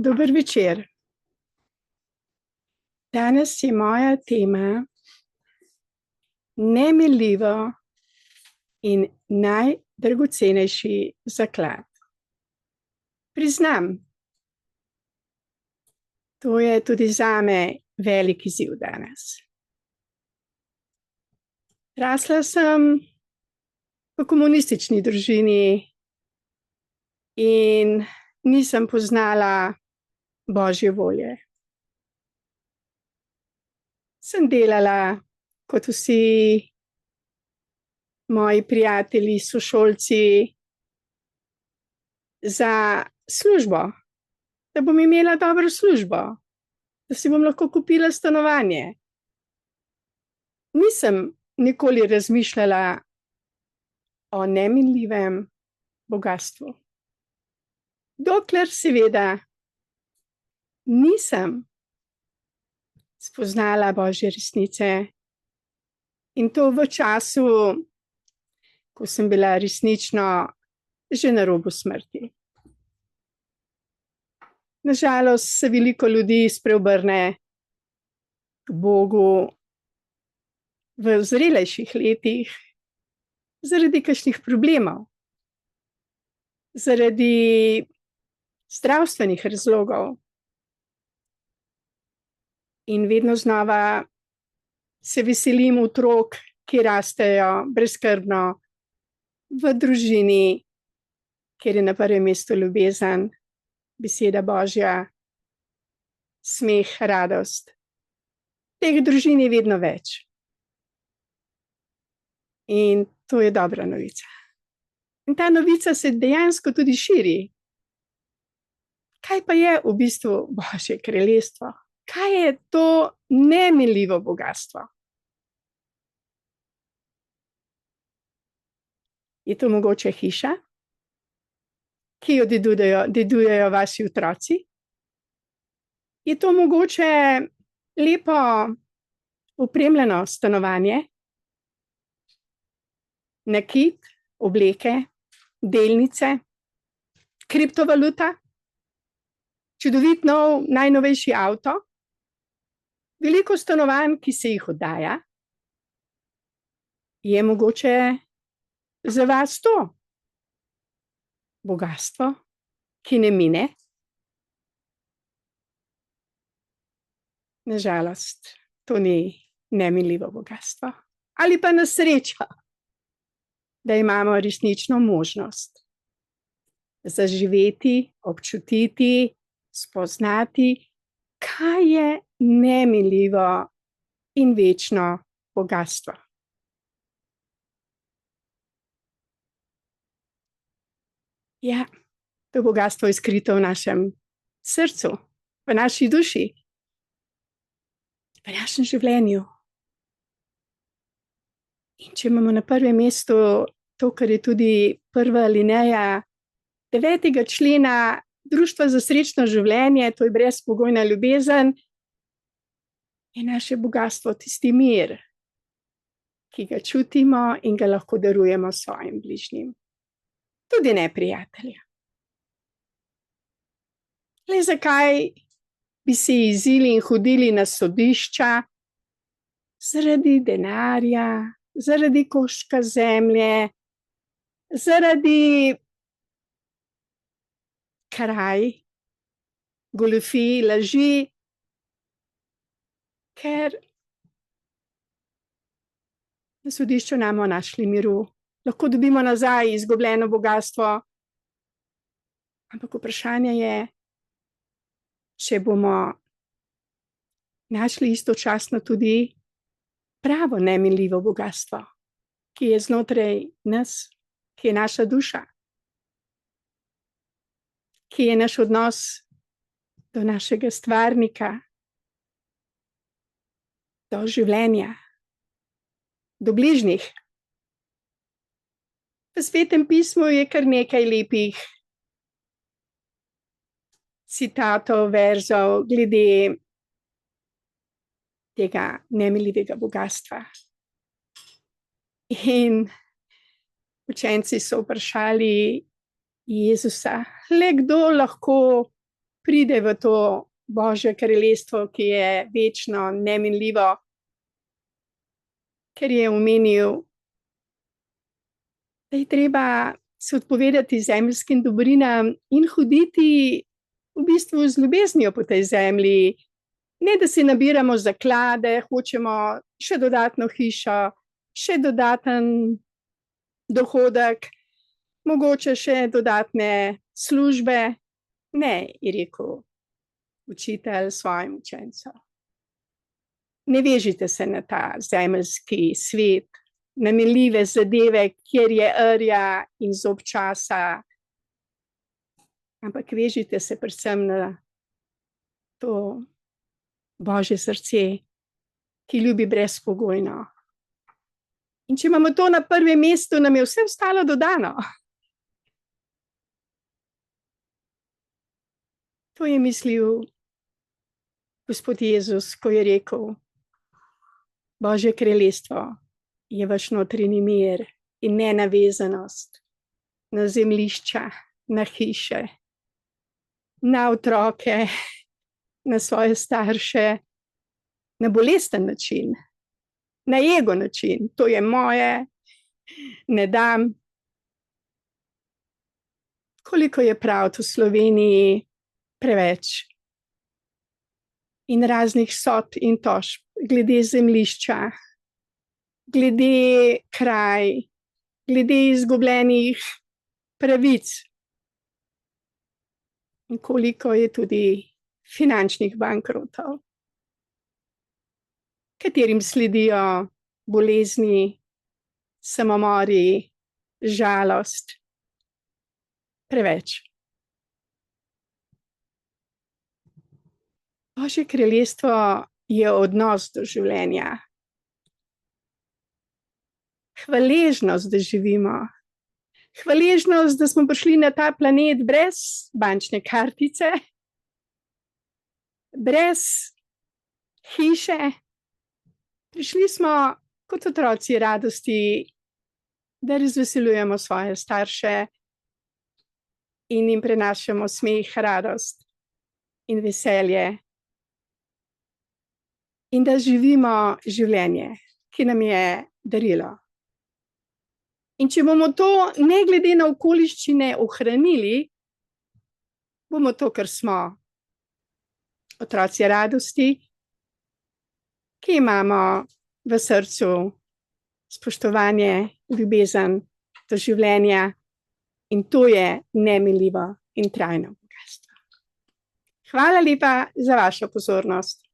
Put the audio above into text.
Dober večer. Danes je moja tema neminljivo in najdragocenejši zaklad. Priznam, to je tudi zame velik izziv danes. Rasla sem v komunistični družini in nisem poznala Božje volje. Sem delala kot vsi moji prijatelji, sošolci za službo, da bom imela dobro službo, da si bom lahko kupila stanovanje. Nisem nikoli razmišljala o neminljivem bogastvu. Dokler seveda nisem spoznala Božje resnice in to v času, ko sem bila resnično že na robu smrti. Nažalost se veliko ljudi spreobrne k Bogu v zrelejših letih zaradi kakšnih problemov, zaradi zdravstvenih razlogov. In vedno znova se veselim otrok, ki rastejo brezskrbno v družini, kjer je na prvem mestu ljubezen, beseda Božja, smeh, radost. Teh družin je vedno več. In to je dobra novica. In ta novica se dejansko tudi širi. Kaj pa je v bistvu Božje kraljestvo? Kaj je to neminljivo bogastvo? Je to mogoče hiša, ki jo dedujejo vaši otroci? Je to mogoče lepo opremljeno stanovanje? Nakit, obleke, delnice, kriptovaluta, čudovit nov, najnovejši avto? Veliko stanovanj, ki se jih oddaja? Je mogoče za vas to bogastvo, ki ne mine? Nažalost, to ni neminljivo bogastvo. Ali pa na srečo, da imamo resnično možnost zaživeti, občutiti, spoznati, kaj je neminljivo in večno bogastvo. Ja, to bogastvo je skrito v našem srcu, v naši duši, v našem življenju. In če imamo na prvem mestu to, kar je tudi prva alineja 9. člena Društva za srečno življenje, to je brezpogojna ljubezen, je naše bogastvo tisti mir, ki ga čutimo in ga lahko darujemo svojim bližnjim. Tudi neprijatelje. Le zakaj bi se jezili in hodili na sodišča zaradi denarja, zaradi koščka zemlje, zaradi kraj, goljufij, laži, ker na sodišču namo našli miru. Lahko dobimo nazaj izgubljeno bogastvo. Ampak vprašanje je, če bomo našli istočasno tudi pravo neminljivo bogastvo, ki je znotraj nas, ki je naša duša, ki je naš odnos do našega stvarnika, do življenja, do bližnjih. V Svetem pismu je kar nekaj lepih citatov, verzov glede tega neminljivega bogastva. In učenci so vprašali Jezusa, le kdo lahko pride v to Božje kraljestvo, ki je večno, neminljivo, ker je omenil, da je treba se odpovedati zemeljskim dobrinam in hoditi v bistvu z ljubeznijo po tej zemlji. Ne, da si nabiramo zaklade, hočemo še dodatno hišo, še dodaten dohodek, mogoče še dodatne službe. Ne, je rekel učitelj svojim učencem. Ne vežite se na ta zemeljski svet, na minljive zadeve, kjer je rja in zob časa, ampak vežite se predvsem na to Božje srce, ki ljubi brezpogojno. In če imamo to na prvem mestu, nam je vse ostalo dodano. To je mislil Gospod Jezus, ko je rekel, Božje kraljestvo je vaš notranji mir in nenavezanost na zemljišča, na hiše, na otroke, na svoje starše, na bolesten način, na ego način. To je moje, ne dam. Koliko je pravd v Sloveniji preveč in raznih sodb in tožb glede zemljišča, glede kraj, glede izgubljenih pravic. In koliko je tudi finančnih bankrotov, katerim sledijo bolezni, samomori, žalost. Preveč. Božje kraljestvo je odnos do življenja. Hvaležnost, da živimo. Hvaležnost, da smo prišli na ta planet brez bančne kartice, brez hiše. Prišli smo kot otroci radosti, da razveseljujemo svoje starše in jim prenašamo smeh, radost in veselje. In da živimo življenje, ki nam je darilo. In če bomo to ne glede na okoliščine ohranili, bomo to, kar smo. Otroci radosti, ki imamo v srcu spoštovanje, ljubezen do življenja, in to je neminljivo in trajno bogastvo. Hvala lepa za vašo pozornost.